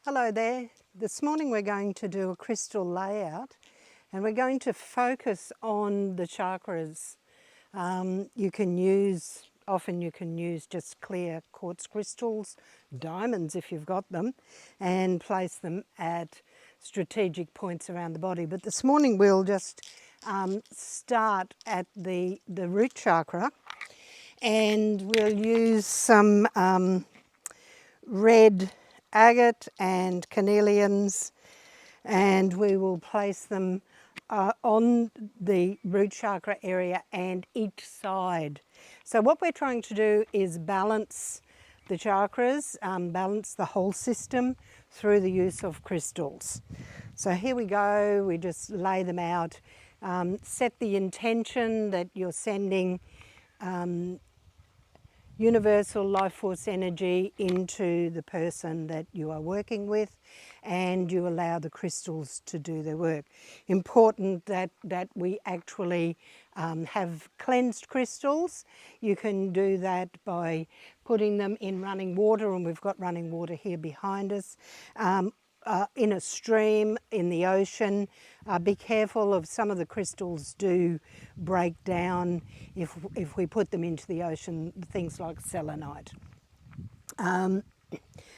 Hello there. This morning we're going to do a crystal layout and we're going to focus on the chakras. Often you can use just clear quartz crystals, diamonds if you've got them, and place them at strategic points around the body. But this morning we'll just start at the root chakra, and we'll use some red agate and carnelians, and we will place them on the root chakra area and each side. So what we're trying to do is balance the chakras, balance the whole system through the use of crystals. So here we go, we just lay them out, set the intention that you're sending universal life force energy into the person that you are working with, and you allow the crystals to do their work. Important that we actually have cleansed crystals. You can do that by putting them in running water, and we've got running water here behind us. In a stream, in the ocean. Be careful of some of the crystals do break down if we put them into the ocean, things like selenite.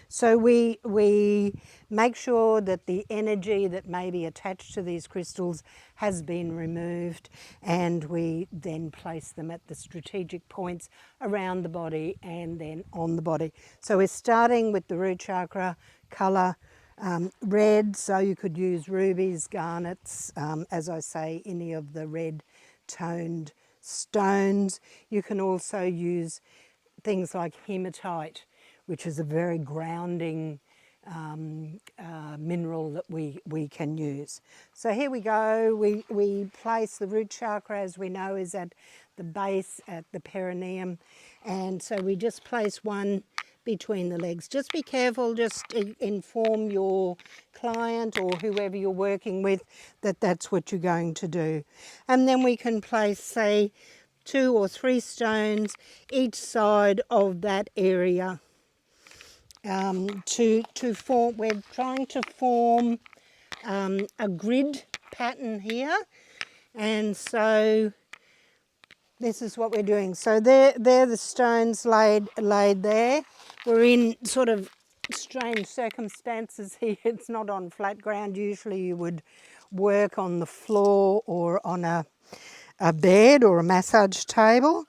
So we make sure that the energy that may be attached to these crystals has been removed, and we then place them at the strategic points around the body and then on the body. So we're starting with the root chakra colour. Red, so you could use rubies, garnets, as I say, any of the red toned stones. You can also use things like hematite, which is a very grounding mineral that we can use. So here we go, we place the root chakra, as we know, is at the base, at the perineum, and so we just place one between the legs. Just be careful, just inform your client or whoever you're working with that that's what you're going to do. And then we can place, say, 2 or 3 stones each side of that area to form. We're trying to form a grid pattern here, and so this is what we're doing. So they're the stones laid there. We're in sort of strange circumstances here. It's not on flat ground. Usually you would work on the floor or on a bed or a massage table.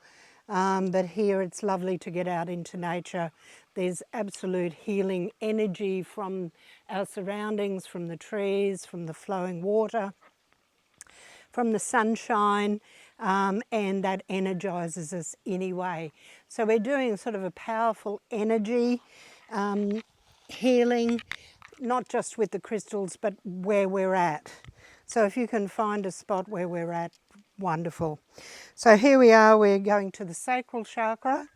But here it's lovely to get out into nature. There's absolute healing energy from our surroundings, from the trees, from the flowing water, from the sunshine, and that energizes us anyway. So we're doing sort of a powerful energy healing, not just with the crystals, but where we're at. So if you can find a spot where we're at, wonderful. So here we are, we're going to the Sacral Chakra,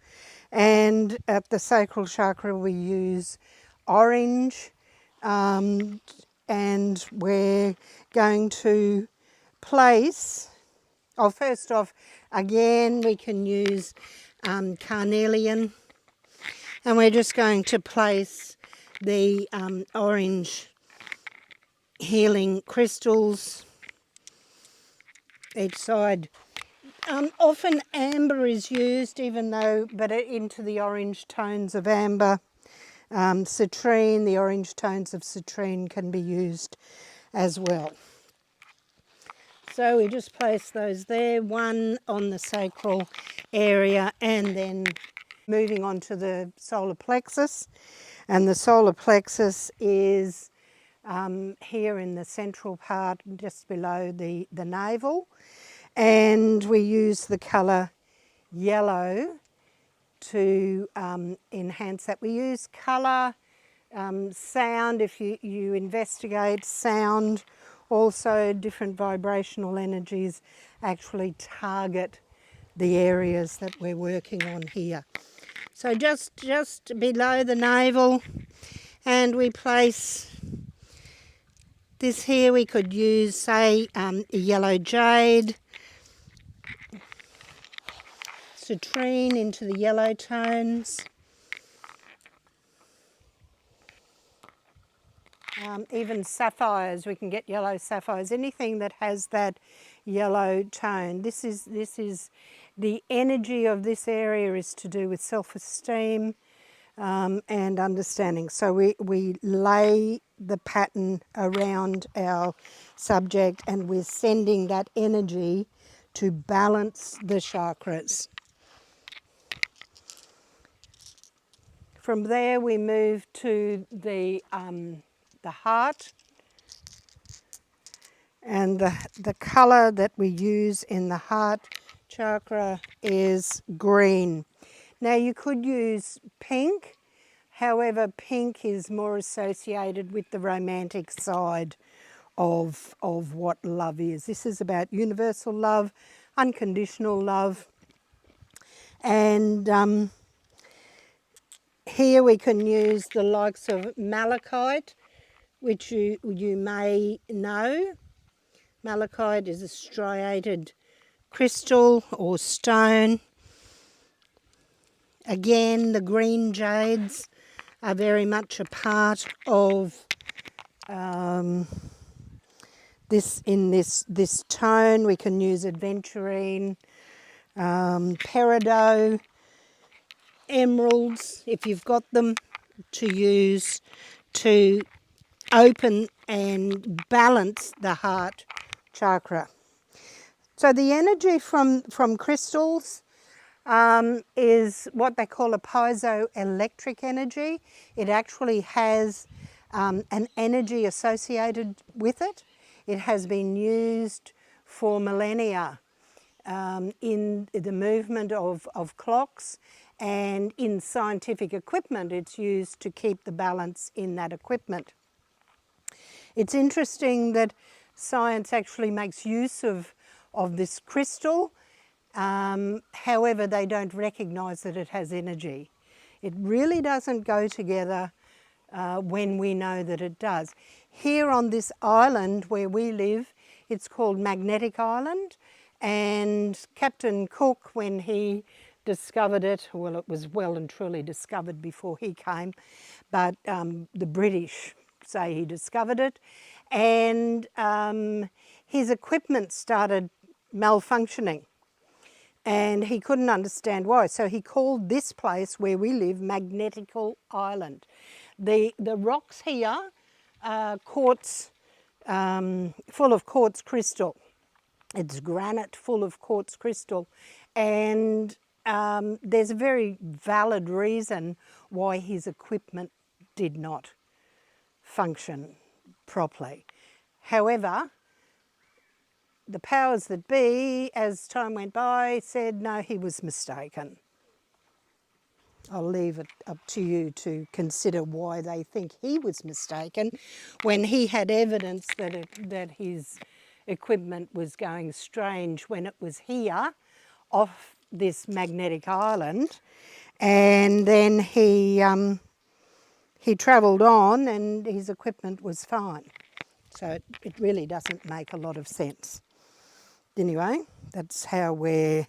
and at the Sacral Chakra we use orange, and we're going to place, first off, again we can use carnelian, and we're just going to place the orange healing crystals each side. Often amber is used, but into the orange tones of amber. Citrine, the orange tones of citrine can be used as well. So we just place those there, one on the sacral area, and then moving on to the solar plexus. And the solar plexus is here in the central part, just below the navel. And we use the colour yellow to enhance that. We use colour, sound, if you investigate sound. Also, different vibrational energies actually target the areas that we're working on here. So just below the navel, and we place this here. We could use, say, yellow jade, citrine into the yellow tones. Even sapphires, we can get yellow sapphires, anything that has that yellow tone. This is the energy of this area is to do with self-esteem and understanding. So we lay the pattern around our subject and we're sending that energy to balance the chakras. From there we move to the heart, and the colour that we use in the heart chakra is green. Now you could use pink, however pink is more associated with the romantic side of what love is. This is about universal love, unconditional love, and here we can use the likes of malachite, which you may know. Malachite is a striated crystal or stone. Again, the green jades are very much a part of this tone. We can use aventurine, peridot, emeralds, if you've got them, to use to open and balance the heart chakra. So the energy from crystals is what they call a piezoelectric energy. It actually has an energy associated with it. It has been used for millennia in the movement of clocks, and in scientific equipment it's used to keep the balance in that equipment. It's interesting that science actually makes use of this crystal, however they don't recognise that it has energy. It really doesn't go together when we know that it does. Here on this island where we live, it's called Magnetic Island, and Captain Cook, when he discovered it, well, it was well and truly discovered before he came, but the British say he discovered it, and his equipment started malfunctioning and he couldn't understand why. So he called this place where we live Magnetical Island. The rocks here are quartz, full of quartz crystal. It's granite full of quartz crystal, and there's a very valid reason why his equipment did not function properly. However, the powers that be, as time went by, said no, he was mistaken. I'll leave it up to you to consider why they think he was mistaken when he had evidence that his equipment was going strange when it was here off this magnetic island, and then he travelled on and his equipment was fine. So it really doesn't make a lot of sense. Anyway, that's how we're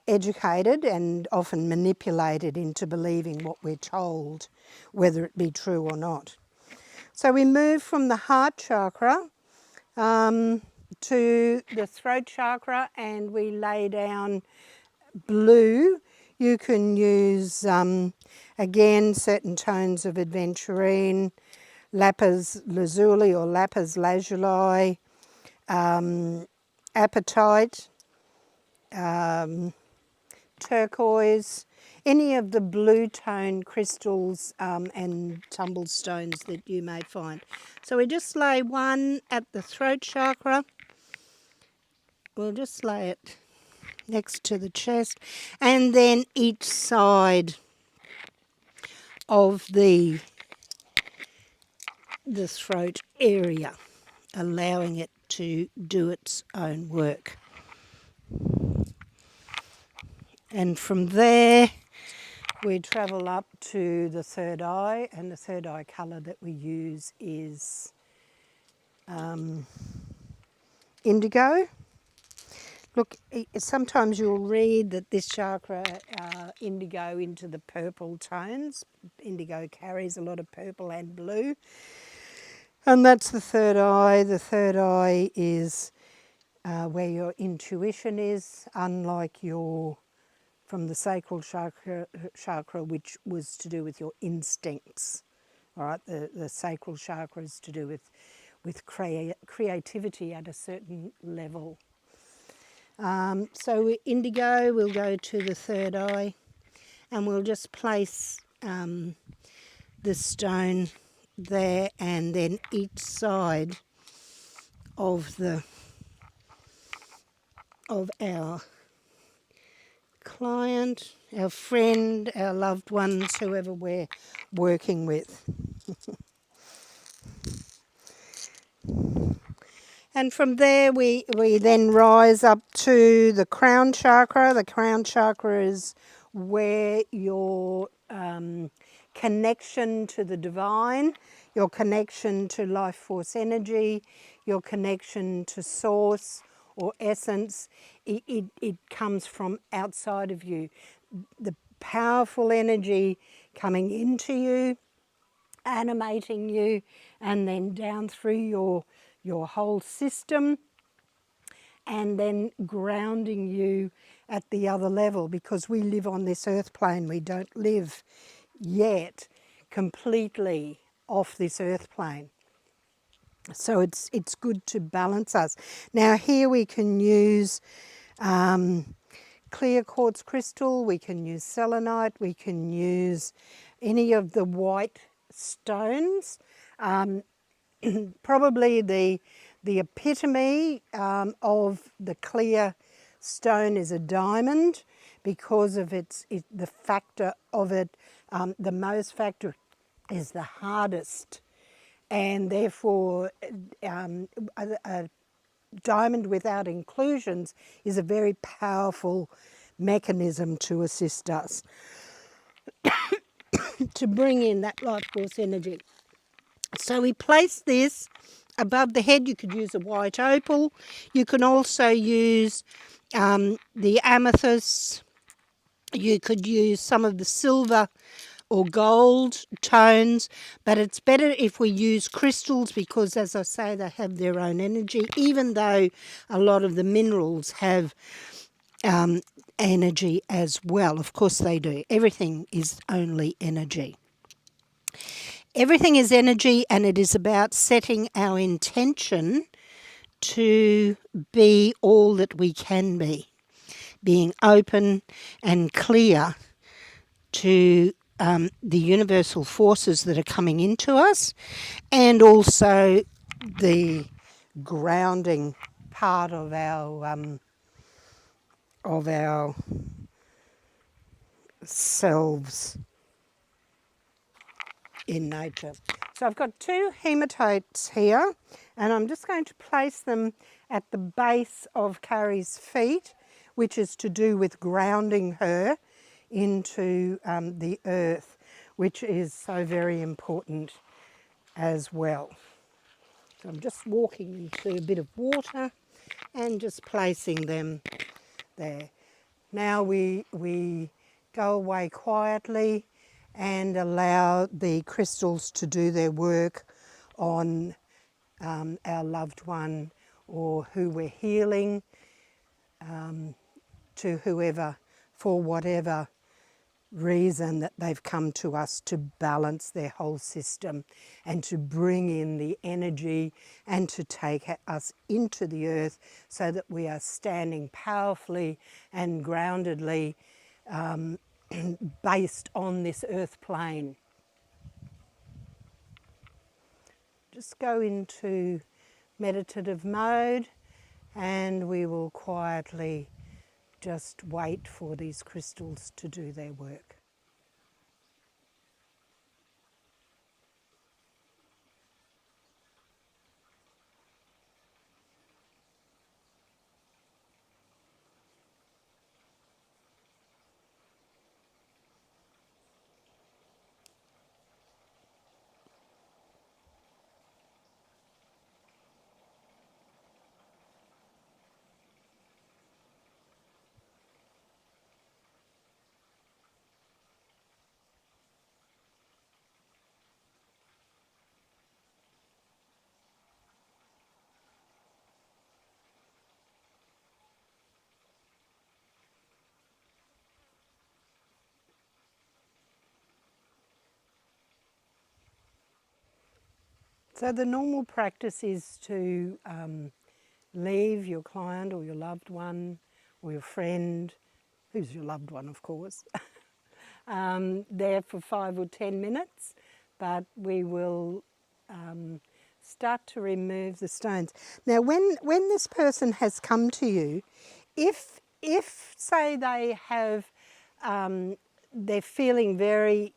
educated and often manipulated into believing what we're told, whether it be true or not. So we move from the heart chakra to the throat chakra, and we lay down blue. You can use, again, certain tones of aventurine, lapis lazuli or lapis lazuli, apatite, turquoise, any of the blue tone crystals and tumble stones that you may find. So we just lay one at the throat chakra. We'll just lay it next to the chest, and then each side of the throat area, allowing it to do its own work. And from there we travel up to the third eye, and the third eye colour that we use is indigo. Look, sometimes you'll read that this chakra indigo into the purple tones. Indigo carries a lot of purple and blue. And that's the third eye. The third eye is where your intuition is, unlike your from the sacral chakra, which was to do with your instincts. All right, the sacral chakra is to do with creativity at a certain level. So indigo will go to the third eye, and we'll just place the stone there, and then each side of our client, our friend, our loved ones, whoever we're working with. And from there we then rise up to the crown chakra. The crown chakra is where your connection to the divine, your connection to life force energy, your connection to source or essence, it comes from outside of you. The powerful energy coming into you, animating you, and then down through your whole system, and then grounding you at the other level, because we live on this earth plane. We don't live yet completely off this earth plane. So it's good to balance us. Now here we can use clear quartz crystal, we can use selenite, we can use any of the white stones. Probably the epitome of the clear stone is a diamond, because of the factor of it. The Mohs factor is the hardest, and therefore a diamond without inclusions is a very powerful mechanism to assist us to bring in that life force energy. So we place this above the head. You could use a white opal. You can also use the amethyst. You could use some of the silver or gold tones, but it's better if we use crystals, because, as I say, they have their own energy, even though a lot of the minerals have energy as well. Of course they do. Everything is only energy. Everything is energy, and it is about setting our intention to be all that we can be, being open and clear to the universal forces that are coming into us, and also the grounding part of our selves in nature. So I've got two hematites here, and I'm just going to place them at the base of Carrie's feet, which is to do with grounding her into the earth, which is so very important as well. So I'm just walking into a bit of water and just placing them there. Now we go away quietly and allow the crystals to do their work on our loved one, or who we're healing, to whoever, for whatever reason that they've come to us to balance their whole system and to bring in the energy and to take us into the earth, so that we are standing powerfully and groundedly based on this earth plane. Just go into meditative mode, and we will quietly just wait for these crystals to do their work. So the normal practice is to leave your client or your loved one or your friend, who's your loved one of course, there for 5 or 10 minutes, but we will start to remove the stones. Now when this person has come to you, if say they have, they're feeling very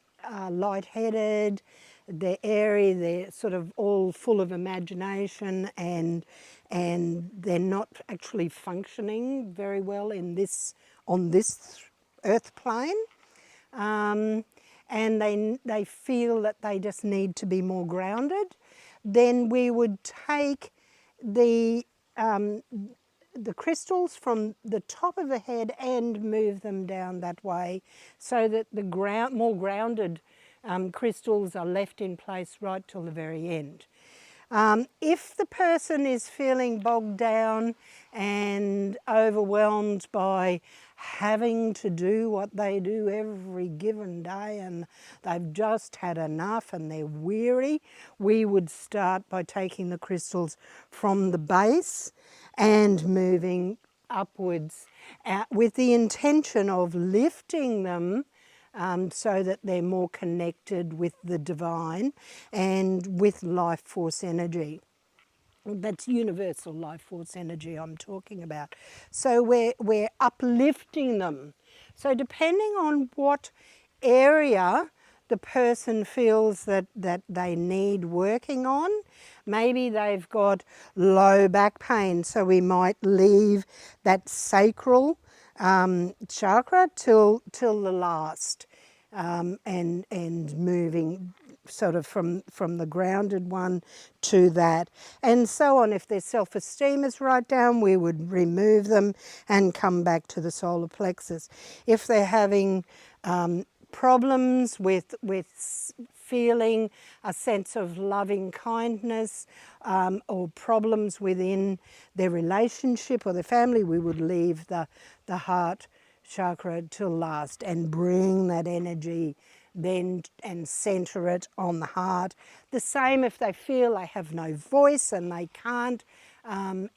lightheaded, they're airy, they're sort of all full of imagination, and they're not actually functioning very well in this, on this earth plane, and they feel that they just need to be more grounded, then we would take the crystals from the top of the head and move them down that way, so that the more grounded crystals are left in place right till the very end. If the person is feeling bogged down and overwhelmed by having to do what they do every given day and they've just had enough and they're weary, we would start by taking the crystals from the base and moving upwards with the intention of lifting them so that they're more connected with the divine and with life force energy. That's universal life force energy I'm talking about. So we're uplifting them. So depending on what area the person feels that they need working on, maybe they've got low back pain, so we might leave that sacral chakra till the last, and moving sort of from the grounded one to that, and so on. If their self-esteem is right down, we would remove them and come back to the solar plexus. If they're having problems with feeling a sense of loving kindness, or problems within their relationship or their family, we would leave the heart chakra till last and bring that energy then and center it on the heart. The same if they feel they have no voice and they can't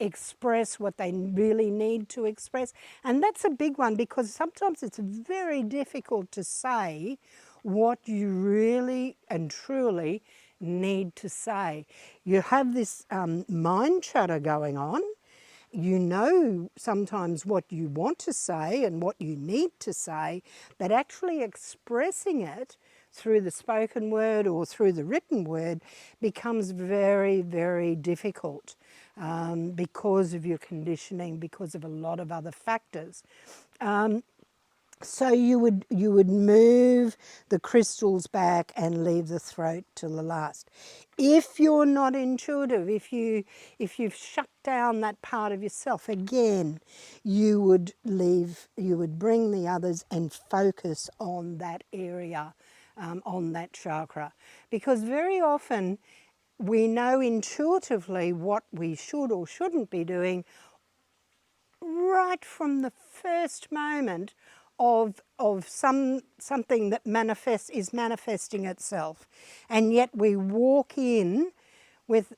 express what they really need to express. And that's a big one, because sometimes it's very difficult to say what you really and truly need to say. You have this mind chatter going on. You know sometimes what you want to say and what you need to say, but actually expressing it through the spoken word or through the written word becomes very, very difficult because of your conditioning, because of a lot of other factors. So you would move the crystals back and leave the throat till the last. If you're not intuitive, if you've shut down that part of yourself, again, you would bring the others and focus on that area, on that chakra, because very often we know intuitively what we should or shouldn't be doing right from the first moment of something that is manifesting itself, and yet we walk in with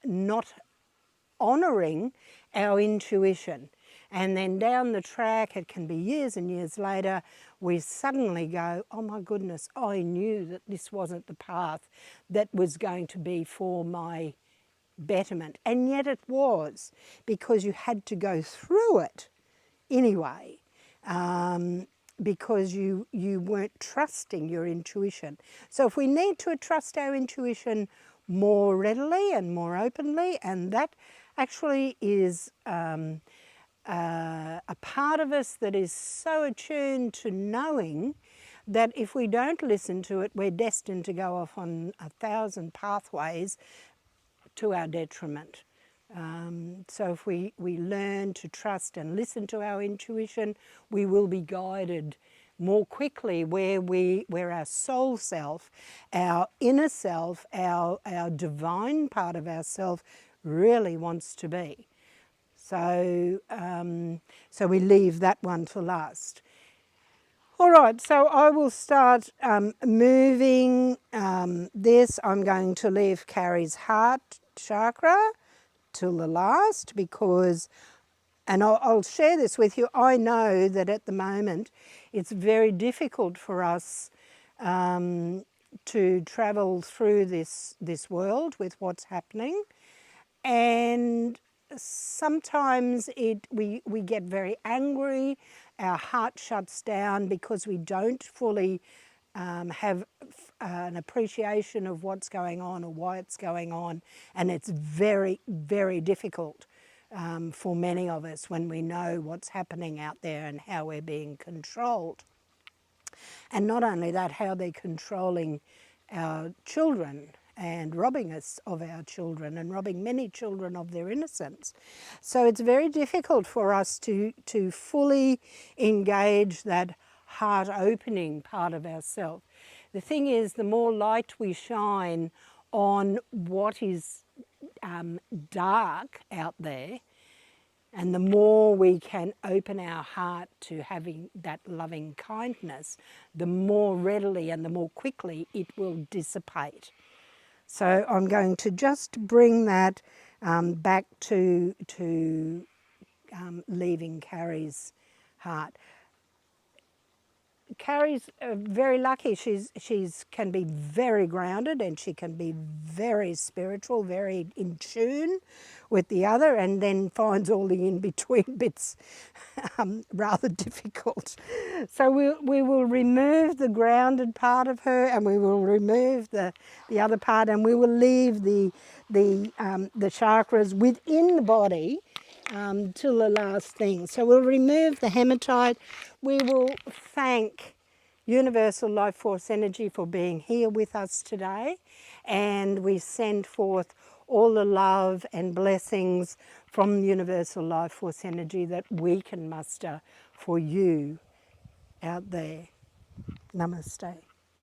not honouring our intuition, and then down the track, it can be years and years later, we suddenly go, oh my goodness, I knew that this wasn't the path that was going to be for my betterment, and yet it was, because you had to go through it anyway, because you weren't trusting your intuition. So if we need to trust our intuition more readily and more openly, and that actually is a part of us that is so attuned to knowing that if we don't listen to it, we're destined to go off on 1,000 pathways to our detriment. So if we learn to trust and listen to our intuition, we will be guided more quickly where our soul self, our inner self, our divine part of ourself really wants to be. So, so we leave that one to last. All right, so I will start moving this, I'm going to leave Carrie's heart chakra till the last because, and I'll share this with you, I know that at the moment it's very difficult for us to travel through this world with what's happening, and sometimes we get very angry, our heart shuts down because we don't fully have an appreciation of what's going on or why it's going on, and it's very, very difficult for many of us when we know what's happening out there and how we're being controlled. And not only that, how they're controlling our children and robbing us of our children and robbing many children of their innocence. So it's very difficult for us to fully engage that heart opening part of ourselves. The thing is, the more light we shine on what is dark out there, and the more we can open our heart to having that loving kindness, the more readily and the more quickly it will dissipate. So I'm going to just bring that back to leaving Carrie's heart. Carrie's very lucky. She's can be very grounded, and she can be very spiritual, very in tune with the other, and then finds all the in-between bits rather difficult. So we will remove the grounded part of her, and we will remove the other part, and we will leave the chakras within the body till the last thing. So we'll remove the hematite. We will thank Universal Life Force Energy for being here with us today, and we send forth all the love and blessings from Universal Life Force Energy that we can muster for you out there. Namaste.